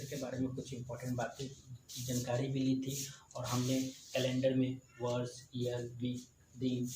Calendar के बारे में कुछ इंपॉर्टेंट बातें जानकारी भी ली थी और हमने कैलेंडर में वर्ष, ईयर, वीक, दिन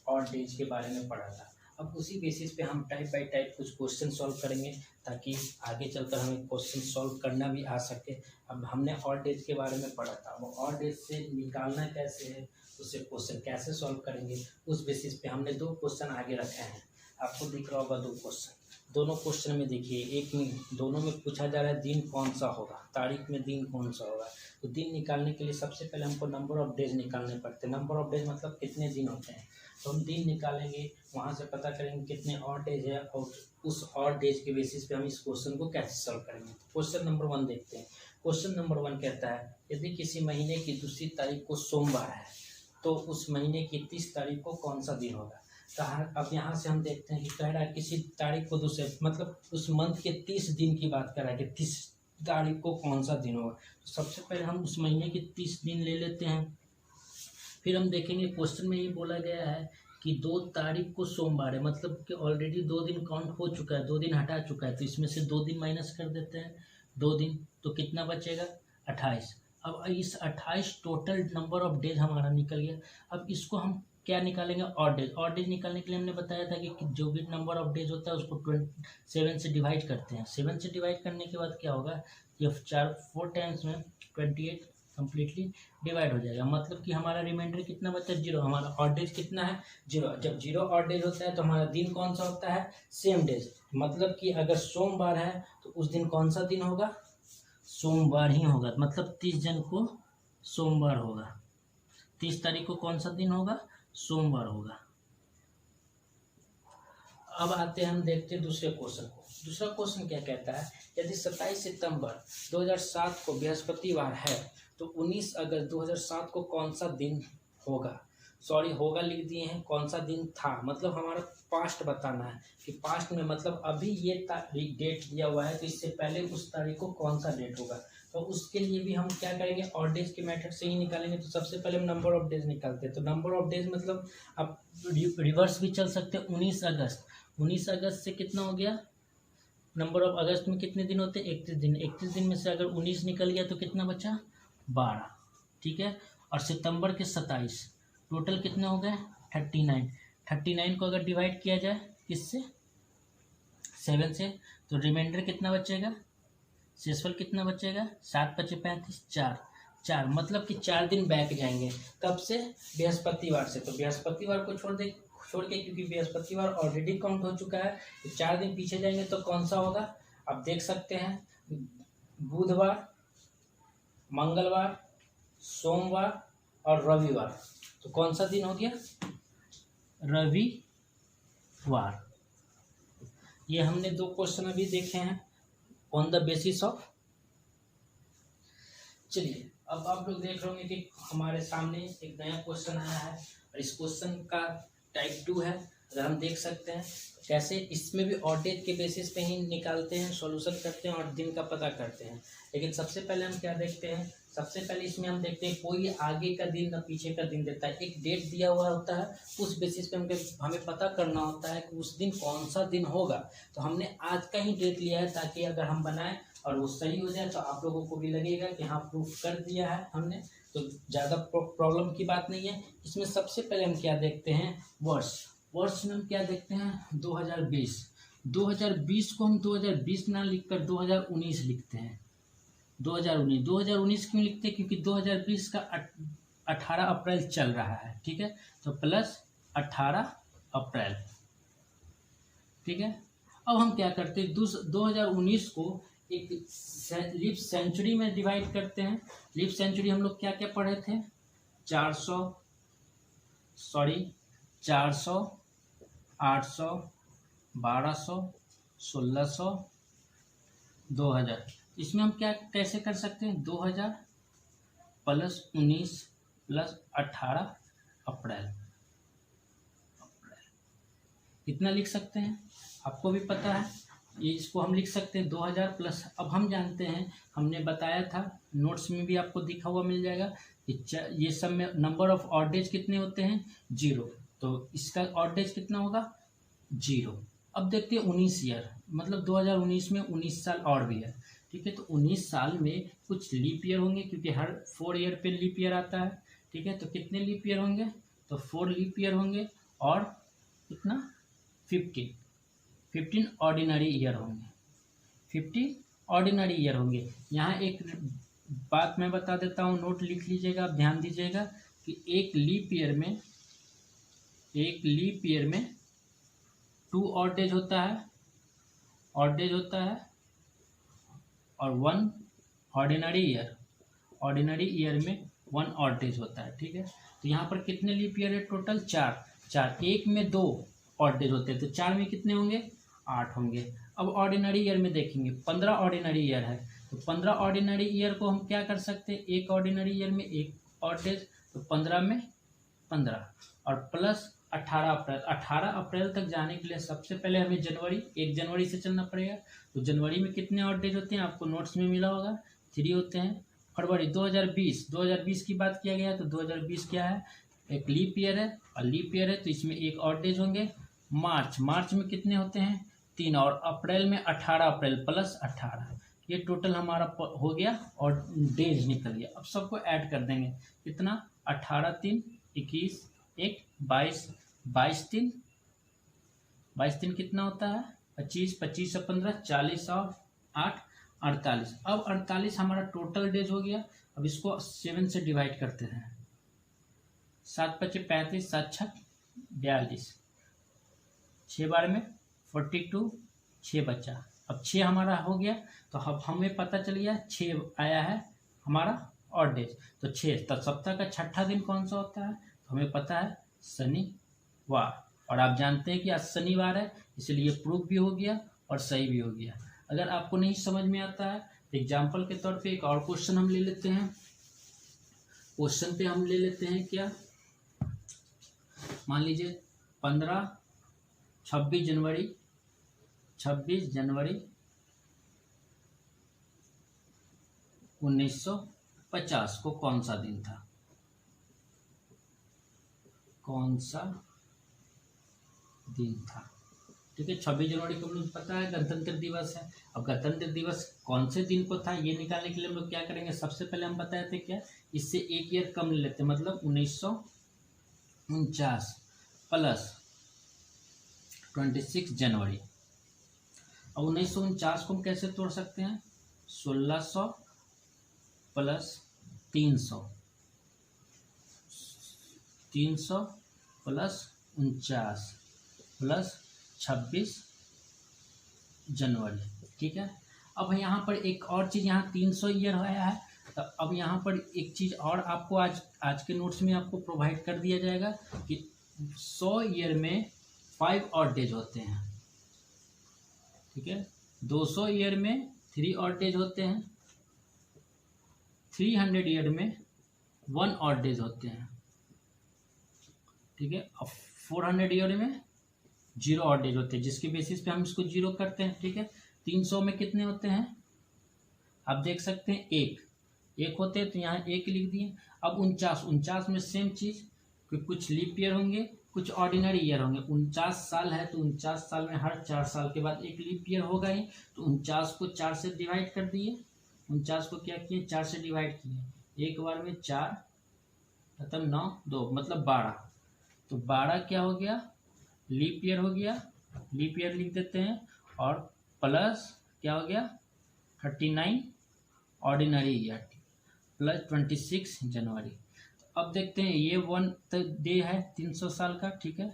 और डेज के बारे में पढ़ा था। अब उसी बेसिस पे हम टाइप बाय टाइप कुछ क्वेश्चन सॉल्व करेंगे ताकि आगे चलकर हमें क्वेश्चन सॉल्व करना भी आ सके। अब हमने और डेज के बारे में पढ़ा था, वो और डेज से निकालना कैसे है, उससे क्वेश्चन कैसे सॉल्व करेंगे, उस बेसिस पे हमने 2 क्वेश्चन आगे रखे हैं। आपको दिख रहा होगा 2 क्वेश्चन। दोनों क्वेश्चन में देखिए, एक में दोनों में पूछा जा रहा है दिन कौन सा होगा, तारीख में दिन कौन सा होगा। तो दिन निकालने के लिए सबसे पहले हमको नंबर ऑफ डेज निकालने पड़ते हैं। नंबर ऑफ डेज मतलब कितने दिन होते हैं, तो हम दिन निकालेंगे, वहाँ से पता करेंगे कितने और डेज है और उस और डेज के बेसिस पे हम इस क्वेश्चन को कैसे सॉल्व करेंगे। क्वेश्चन नंबर 1 देखते हैं। क्वेश्चन नंबर 1 कहता है यदि किसी महीने की दूसरी तारीख को सोमवार है तो उस महीने की 30 तारीख को कौन सा दिन होगा। कहा, अब यहाँ से हम देखते हैं कि कह रहा है किसी तारीख को दूसरे मतलब उस मंथ के 30 दिन की बात कर रहा है कि 30 तारीख को कौन सा दिन होगा। तो सबसे पहले हम उस महीने के 30 दिन ले लेते हैं। फिर हम देखेंगे क्वेश्चन में ये बोला गया है कि 2 तारीख को सोमवार है, मतलब कि ऑलरेडी 2 दिन काउंट हो चुका है, 2 दिन हटा चुका है, तो इसमें से 2 दिन माइनस कर देते हैं, 2 दिन, तो कितना बचेगा 28। अब इस 28 टोटल नंबर ऑफ डेज हमारा निकल गया। अब इसको हम क्या निकालेंगे, ऑड डेज। ऑड डेज निकालने के लिए हमने बताया था कि जो भी नंबर ऑफ डेज होता है उसको 7 से डिवाइड करते हैं। 7 से डिवाइड करने के बाद क्या होगा, ये 4 टाइम्स में 28 कम्प्लीटली डिवाइड हो जाएगा, मतलब कि हमारा रिमाइंडर कितना बचा, 0। हमारा ऑड डेज कितना है, 0। जब 0 ऑड डेज होता है तो हमारा दिन कौन सा होता है, सेम डेज। मतलब कि अगर सोमवार है तो उस दिन कौन सा दिन होगा, सोमवार ही होगा, मतलब 30 जन को सोमवार होगा, 30 तारीख को कौन सा दिन होगा, सोमवार होगा। अब आते हैं, हम देखते हैं दूसरे क्वेश्चन को। दूसरा क्वेश्चन क्या कहता है, यदि 27 सितंबर 2007 को बृहस्पतिवार है तो 19 अगस्त 2007 को कौन सा दिन होगा। सॉरी, होगा लिख दिए हैं, कौन सा दिन था, मतलब हमारा पास्ट बताना है कि पास्ट में मतलब अभी ये तारीख डेट दिया हुआ है तो इससे पहले उस तारीख को कौन सा डेट होगा। तो उसके लिए भी हम क्या करेंगे, ऑड डेज के मेथड से ही निकालेंगे। तो सबसे पहले हम नंबर ऑफ डेज निकालते हैं। तो नंबर ऑफ डेज मतलब आप रिवर्स भी चल सकते हैं। 19 अगस्त, 19 अगस्त से कितना हो गया, नंबर ऑफ अगस्त में कितने दिन होते हैं, 31 दिन। 31 दिन में से अगर 19 निकल गया तो कितना बचा, 12, ठीक है। और सितंबर के 27, टोटल कितने हो गए, 39। 39 को अगर डिवाइड किया जाए किससे, 7 से, तो रिमाइंडर कितना बचेगा, शेषफल कितना बचेगा, 7 × 5 = 35, 4, मतलब कि 4 दिन बैक जाएंगे। कब से, बृहस्पतिवार से। तो बृहस्पतिवार को छोड़ के, क्योंकि बृहस्पतिवार ऑलरेडी काउंट हो चुका है, तो 4 दिन पीछे जाएंगे तो कौन सा होगा, आप देख सकते हैं, बुधवार, मंगलवार, सोमवार और रविवार। तो कौन सा दिन हो गया, रविवार। ये हमने 2 क्वेश्चन अभी देखे हैं ऑन द बेसिस ऑफ। चलिए, अब आप लोग देख रहे होंगे कि हमारे सामने एक नया क्वेश्चन आया है और इस क्वेश्चन का टाइप 2 है। अगर हम देख सकते हैं कैसे, इसमें भी ऑड डेज के बेसिस पे ही निकालते हैं, सॉल्यूशन करते हैं और दिन का पता करते हैं। लेकिन सबसे पहले हम क्या देखते हैं, सबसे पहले इसमें हम देखते हैं कोई आगे का दिन ना पीछे का दिन देता है, एक डेट दिया हुआ होता है, उस बेसिस पे हमें पता करना होता है कि उस दिन कौन सा दिन होगा। तो हमने आज का ही डेट लिया है ताकि अगर हम बनाएं और वो सही हो जाए तो आप लोगों को भी लगेगा कि हाँ प्रूफ कर दिया है हमने, तो ज़्यादा प्रॉब्लम की बात नहीं है। इसमें सबसे पहले हम क्या देखते हैं, वर्ष में हम क्या देखते हैं, 2020। 2020 को हम 2020 ना लिखकर 2019 लिखते हैं। 2019 क्यों लिखते हैं, क्योंकि 2020 का 18 अप्रैल चल रहा है, ठीक है, तो प्लस 18 अप्रैल, ठीक है। अब हम क्या करते हैं, 2019 को एक लीप सेंचुरी में डिवाइड करते हैं। लीप सेंचुरी हम लोग क्या क्या पढ़े थे, 400, 800, 1200, 1600, 2000। इसमें हम क्या कैसे कर सकते हैं, 2000 + 19 + 18 अप्रैल, कितना लिख सकते हैं, आपको भी पता है, ये इसको हम लिख सकते हैं 2000 प्लस। अब हम जानते हैं, हमने बताया था, नोट्स में भी आपको दिखा हुआ मिल जाएगा कि ये सब में नंबर ऑफ ऑड डेज कितने होते हैं, 0, तो इसका ऑड डेज कितना होगा, 0। अब देखते हैं 19 ईयर, मतलब 2019 में 19 साल और भी है, ठीक है। तो 19 साल में कुछ लीप ईयर होंगे, क्योंकि हर 4 ईयर पे लीप ईयर आता है, ठीक है। तो कितने लीप ईयर होंगे, तो 4 लीप ईयर होंगे, और कितना 15 ऑर्डिनरी ईयर होंगे, 50 ऑर्डिनरी ईयर होंगे। यहाँ एक बात मैं बता देता हूँ, नोट लिख लीजिएगा, आप ध्यान दीजिएगा कि एक लीप ईयर में 2 ऑड डेज होता है, और 1 ऑर्डिनरी ईयर में 1 ऑड डेज होता है, ठीक है। तो यहाँ पर कितने लीप ईयर है टोटल, 4। एक में 2 ऑड डेज होते हैं, तो 4 में कितने होंगे, 8 होंगे। अब ऑर्डिनरी ईयर में देखेंगे, 15 ऑर्डिनरी ईयर है, तो 15 ऑर्डिनरी ईयर को हम क्या कर सकते हैं, एक ऑर्डिनरी ईयर में 1 ऑड डेज, तो 15 में 15, और प्लस 18 अप्रैल तक जाने के लिए सबसे पहले हमें 1 जनवरी से चलना पड़ेगा। तो जनवरी में कितने ऑड डेज होते हैं, आपको नोट्स में मिला होगा, 3 होते हैं। फरवरी 2020 की बात किया गया, तो 2020 क्या है, एक लीप ईयर है, और लीप ईयर है तो इसमें 1 ऑड डेज होंगे। मार्च में कितने होते हैं, 3, और अप्रैल में 18 अप्रैल प्लस 18, ये टोटल हमारा हो गया और डेज निकल गया। अब सबको ऐड कर देंगे, कितना, 18 3 21 1 22 22 3 कितना होता है, 25 25 और 15 40 और 8 48। अब 48 हमारा टोटल डेज हो गया। अब इसको 7 से डिवाइड करते हैं, 7 5 35 7 6 42, 6 बार में 42, 6 बचा। अब 6 हमारा हो गया, तो अब हमें पता चल गया 6 आया है हमारा ऑड डेज। तो 6, तो सप्ताह का छठा दिन कौन सा होता है, तो हमें पता है शनिवार, और आप जानते हैं कि आज शनिवार है, इसलिए प्रूफ भी हो गया और सही भी हो गया। अगर आपको नहीं समझ में आता है तो एग्जाम्पल के तौर पे एक और क्वेश्चन हम ले लेते हैं। क्वेश्चन पे हम ले लेते हैं क्या, मान लीजिए 26 जनवरी 1950 को कौन सा दिन था, ठीक है। 26 जनवरी को मुझे पता है गणतंत्र दिवस है। अब गणतंत्र दिवस कौन से दिन को था, ये निकालने के लिए हम लोग क्या करेंगे, सबसे पहले हम बताए थे क्या, इससे 1 ईयर कम ले लेते हैं, मतलब 1949 प्लस 26 जनवरी। अब 1949 को हम कैसे तोड़ सकते हैं, 1600 प्लस 300 प्लस 49 प्लस 26 जनवरी, ठीक है। अब यहाँ पर एक और चीज़, यहाँ 300 ईयर आया है, तो अब यहाँ पर एक चीज़ और आपको आज के नोट्स में आपको प्रोवाइड कर दिया जाएगा कि 100 ईयर में 5 ऑड डेज होते हैं, ठीक है। 200 ईयर में 3 ऑड डेज होते हैं, 300 ईयर में 1 ऑड डेज होते हैं, ठीक है। अब 400 ईयर में 0 ऑड डेज होते हैं, जिसके बेसिस पे हम इसको 0 करते हैं, ठीक है। 300 में कितने होते हैं, आप देख सकते हैं एक होते हैं, तो यहाँ 1 लिख दिए। अब 49 में सेम चीज़, कुछ लीप ईयर होंगे, कुछ ऑर्डिनरी ईयर होंगे। 49 साल है, तो 49 साल में हर 4 साल के बाद एक लीप ईयर होगा ही, तो 49 को 4 से डिवाइड कर दिए। 49 को क्या किए, 4 से डिवाइड किए, एक बार में 4 खत्म, 9 2 मतलब 12, तो 12 क्या हो गया, लीप ईयर हो गया, लीप ईयर लिख देते हैं, और प्लस क्या हो गया 39 ऑर्डिनरी ईयर प्लस 26 जनवरी। तो अब देखते हैं ये 1 डे है 300 साल का, ठीक है,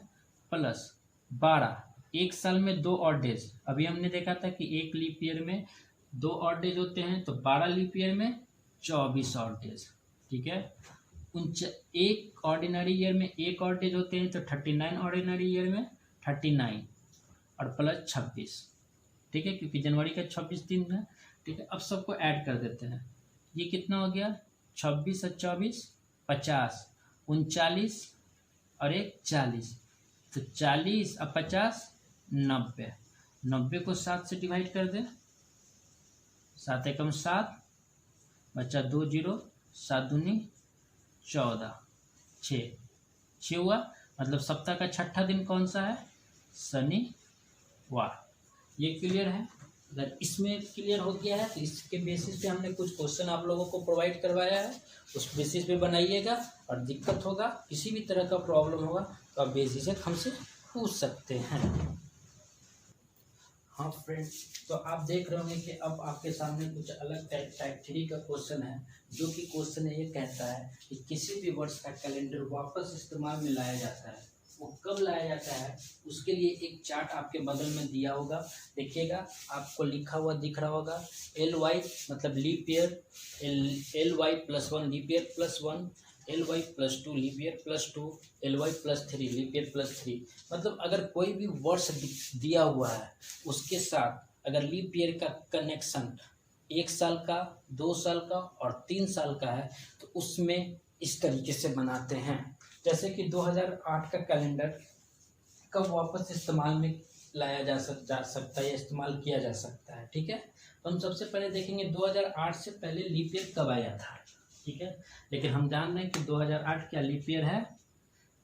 प्लस 12, एक साल में 2 ऑड डेज। अभी हमने देखा था कि एक लीप ईयर में 2 ऑड डेज होते हैं, तो 12 लीप ईयर में 24 ऑड डेज, ठीक है। एक ऑर्डिनरी ईयर में 1 ऑड डेज होते हैं, तो 39 ऑर्डिनरी ईयर में 39 और प्लस 26, ठीक है, क्योंकि जनवरी का 26 दिन है, ठीक है। अब सबको ऐड कर देते हैं, ये कितना हो गया, 26 और 24 50, 39 और 1 40, तो 40 और 50 90, 90 को 7 से डिवाइड कर दें, 7 एकम 7 बचा 2 0, 7 दूनी 14, 6 हुआ, मतलब सप्ताह का छठा दिन कौन सा है, शनिवार। ये क्लियर है। अगर इसमें क्लियर हो गया है तो इसके बेसिस पे हमने कुछ क्वेश्चन आप लोगों को प्रोवाइड करवाया है, उस बेसिस पे बनाइएगा। और दिक्कत होगा, किसी भी तरह का प्रॉब्लम होगा तो आप बेझिझक हमसे पूछ सकते हैं। हाँ फ्रेंड्स, तो आप देख रहे होंगे कि अब आपके सामने कुछ अलग टाइप 3 का क्वेश्चन है, जो कि क्वेश्चन ये कहता है कि किसी भी वर्ष का कैलेंडर वापस इस्तेमाल में लाया जाता है, वो कब लाया जाता है। उसके लिए एक चार्ट आपके बगल में दिया होगा, देखिएगा आपको लिखा हुआ दिख रहा होगा LY मतलब leap year, LY +1 leap year +1, LY +2 leap year +2, LY +3 leap year +3। मतलब अगर कोई भी वर्ष दिया हुआ है उसके साथ अगर लीप ईयर का कनेक्शन 1 साल का, 2 साल का और 3 साल का है तो उसमें इस तरीके से बनाते हैं। जैसे कि 2008 का कैलेंडर कब वापस इस्तेमाल में लाया जा सकता है या इस्तेमाल किया जा सकता है। ठीक है, तो हम सबसे पहले देखेंगे 2008 से पहले लीप ईयर कब आया था। ठीक है, लेकिन हम जान रहे हैं कि 2008 क्या लीप ईयर है।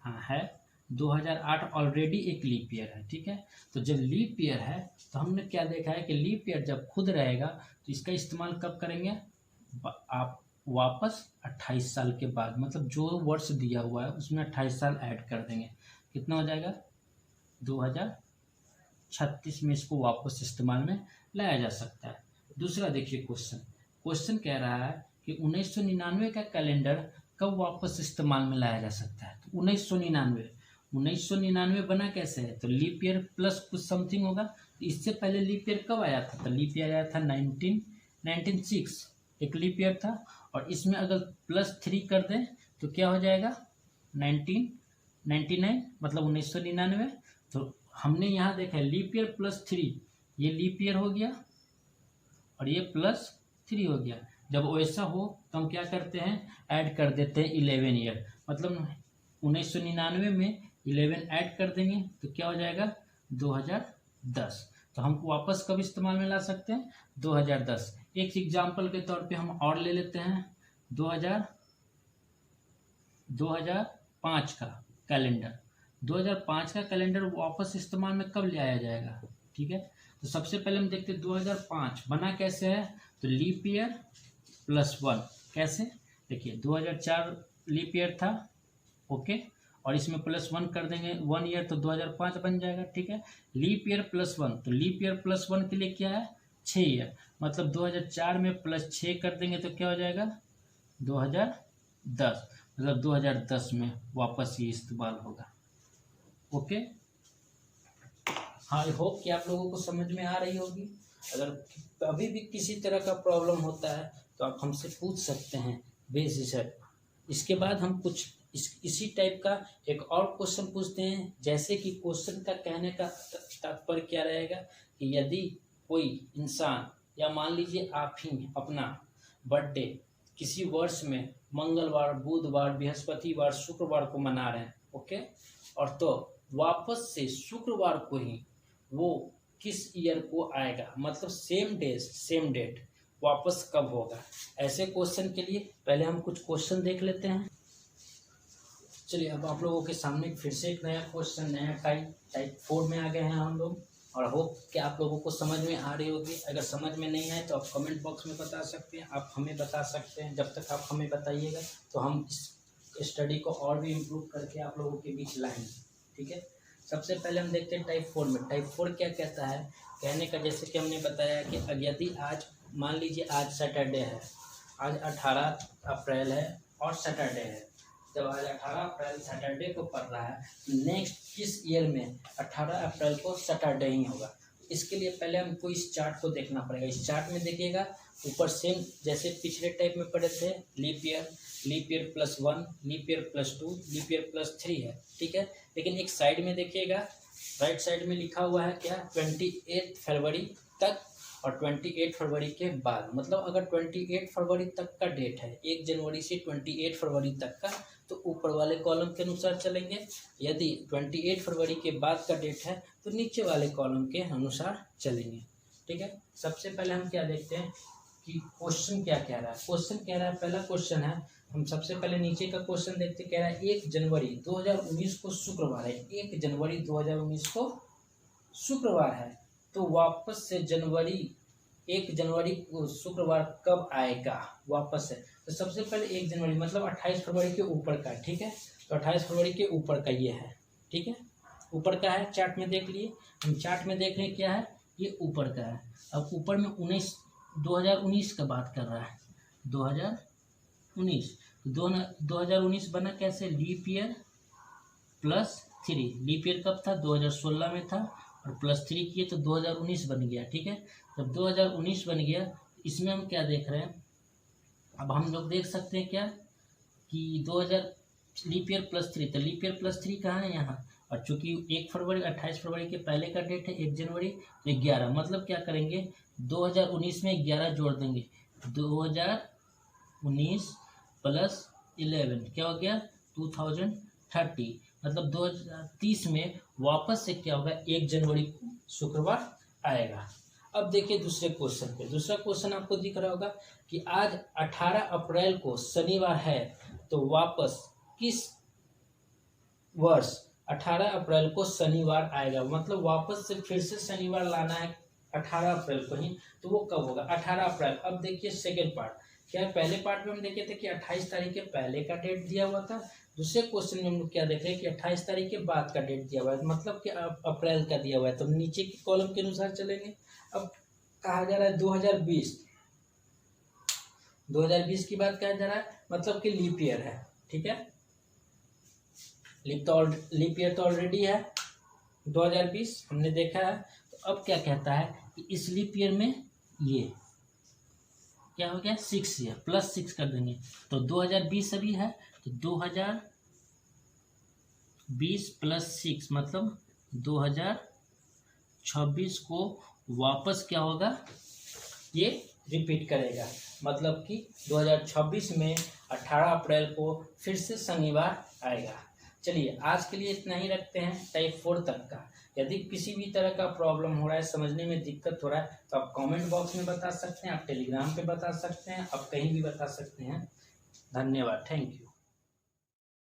हाँ है, 2008 ऑलरेडी एक लीप ईयर है। ठीक है, तो जब लीप ईयर है तो हमने क्या देखा है कि लीप ईयर जब खुद रहेगा तो इसका इस्तेमाल कब करेंगे आप, वापस 28 साल के बाद, मतलब जो वर्ष दिया हुआ है उसमें 28 साल ऐड कर देंगे, कितना हो जाएगा 2036 में इसको वापस इस्तेमाल में लाया जा सकता है। दूसरा देखिए क्वेश्चन कह रहा है कि 1999 का कैलेंडर कब वापस इस्तेमाल में लाया जा सकता है। तो 1999 बना कैसे है, तो लीप ईयर प्लस कुछ समथिंग होगा। तो इससे पहले लीप ईयर कब आया था, तो लीप ईयर आया था 1996, एक लीप ईयर था। और इसमें अगर +3 कर दें तो क्या हो जाएगा 1999 मतलब 1999। तो हमने यहाँ देखा है लीप ईयर +3, ये लीप ईयर हो गया और ये +3 हो गया। जब वैसा हो तो हम क्या करते हैं, ऐड कर देते हैं 11 ईयर, मतलब 1999 में 11 ऐड कर देंगे तो क्या हो जाएगा 2010। तो हमको वापस कब इस्तेमाल में ला सकते हैं 2010। एक एग्जाम्पल के तौर पे हम और ले लेते हैं 2005 का कैलेंडर। 2005 का कैलेंडर वापस इस्तेमाल में कब ले आया जाएगा। ठीक है, तो सबसे पहले हम देखते हैं 2005 बना कैसे है, तो लीप ईयर +1 कैसे, देखिए 2004 लीप ईयर था, ओके, और इसमें +1 कर देंगे 1 ईयर तो 2005 बन जाएगा। ठीक है, लीप ईयर +1, तो लीप ईयर +1 के लिए क्या है 6 ईयर, मतलब 2004 में +6 कर देंगे तो क्या हो जाएगा 2010, मतलब 2010 में वापस ये इस्तेमाल होगा। ओके, हाँ, आई होप कि आप लोगों को समझ में आ रही होगी। अगर अभी भी किसी तरह का प्रॉब्लम होता है तो आप हमसे पूछ सकते हैं बेझिझक। इसके बाद हम कुछ इसी टाइप का एक और क्वेश्चन पूछते हैं। जैसे कि क्वेश्चन का कहने का तात्पर्य क्या रहेगा कि यदि कोई इंसान या मान लीजिए आप ही अपना बर्थडे किसी वर्ष में मंगलवार, बुधवार, बृहस्पतिवार, शुक्रवार को मना रहे हैं, ओके, और तो वापस से शुक्रवार को ही वो किस ईयर को आएगा, मतलब सेम डेट वापस कब होगा। ऐसे क्वेश्चन के लिए पहले हम कुछ क्वेश्चन देख लेते हैं। चलिए, अब आप लोगों के सामने फिर से एक नया क्वेश्चन, नया टाइप 4 में आ गए हैं हम लोग, और होप कि आप लोगों को समझ में आ रही होगी। अगर समझ में नहीं आए तो आप कमेंट बॉक्स में बता सकते हैं, आप हमें बता सकते हैं। जब तक आप हमें बताइएगा तो हम इस स्टडी को और भी इम्प्रूव करके आप लोगों के बीच लाएंगे। ठीक है, सबसे पहले हम देखते हैं टाइप 4 में। टाइप 4 क्या कहता है, कहने का जैसे कि हमने बताया कि यदि आज मान लीजिए आज सैटरडे है, आज 18 अप्रैल है और सैटरडे है, जब आज 18 अप्रैल सैटरडे को पड़ रहा है, नेक्स्ट किस ईयर में 18 अप्रैल को सैटरडे ही होगा। इसके लिए पहले हमको इस चार्ट को देखना पड़ेगा। इस चार्ट में देखिएगा ऊपर सेम जैसे पिछले टाइप में पढ़े थे, leap year +1, leap year +2, leap year +3 है। ठीक है, लेकिन एक साइड में देखिएगा, राइट साइड में लिखा हुआ है क्या 28 फरवरी तक और 28 फरवरी के बाद। मतलब अगर 28 फरवरी तक का डेट है, 1 जनवरी से 28 फरवरी तक का, तो ऊपर वाले कॉलम के अनुसार चलेंगे। यदि 28 फरवरी के बाद का डेट है तो नीचे वाले कॉलम के अनुसार चलेंगे। ठीक है, सबसे पहले हम क्या देखते हैं कि क्वेश्चन क्या कह रहा है। क्वेश्चन कह रहा है, पहला क्वेश्चन है, हम सबसे पहले नीचे का क्वेश्चन देखते, कह रहा है 1 जनवरी 2019 को शुक्रवार है। 1 जनवरी 2019 को शुक्रवार है। तो वापस से 1 जनवरी को शुक्रवार कब आएगा वापस से। तो सबसे पहले 1 जनवरी मतलब 28 फरवरी के ऊपर का, ठीक है। तो 28 फरवरी के ऊपर का ये है, ठीक है, ऊपर का है। चार्ट में देख लिए, हम चार्ट में देख रहे हैं क्या है, ये ऊपर का है। अब ऊपर में 2019 का बात कर रहा है, 2019। 2019 बना कैसे, लीप ईयर +3। लीप ईयर कब था, 2016 में था, और +3 किए तो 2019 बन गया, ठीक है। जब 2019 बन गया, इसमें हम क्या देख रहे हैं, अब हम लोग देख सकते हैं क्या कि 2000 लीप ईयर +3, तो लीप ईयर +3 कहाँ है, यहाँ। और चूंकि 1 फरवरी 28 फरवरी के पहले का डेट है 1 जनवरी, तो 11, मतलब क्या करेंगे, 2019 में 11 जोड़ देंगे, 2019 + 11 क्या हो गया, 2030। मतलब 2030 में वापस से क्या होगा, 1 जनवरी को शुक्रवार आएगा। अब देखिए दूसरे क्वेश्चन पे। दूसरा क्वेश्चन आपको दिख रहा होगा कि आज 18 अप्रैल को शनिवार है, तो वापस किस वर्ष 18 अप्रैल को शनिवार आएगा। मतलब वापस से फिर से शनिवार लाना है 18 अप्रैल को ही, तो वो कब होगा, 18 अप्रैल। अब देखिए सेकेंड पार्ट क्या है। पहले पार्ट में हम देखे थे कि 28 तारीख के पहले का डेट दिया हुआ था। दूसरे क्वेश्चन में हम लोग क्या देख रहे हैं कि 28 तारीख के बाद का डेट दिया हुआ है, मतलब कि अप्रैल का दिया हुआ है। तो नीचे के कॉलम के अनुसार चलेंगे। अब कहा जा रहा है 2020 की बात कहा जा रहा है, मतलब कि लीप ईयर है, ठीक है। लीप ईयर तो ऑलरेडी है 2020 हमने देखा है। तो अब क्या कहता है कि इस लीप ईयर में ये क्या हो गया, 6 ईयर +6 कर देंगे, तो 2020 अभी है, तो 2020 + 6 मतलब 2026 को वापस क्या होगा, ये रिपीट करेगा। मतलब कि 2026 में 18 अप्रैल को फिर से शनिवार आएगा। चलिए आज के लिए इतना ही रखते हैं टाइप 4 तक का। यदि किसी भी तरह का प्रॉब्लम हो रहा है, समझने में दिक्कत हो रहा है, तो आप कमेंट बॉक्स में बता सकते हैं, आप टेलीग्राम पे बता सकते हैं, आप कहीं भी बता सकते हैं। धन्यवाद, थैंक यू।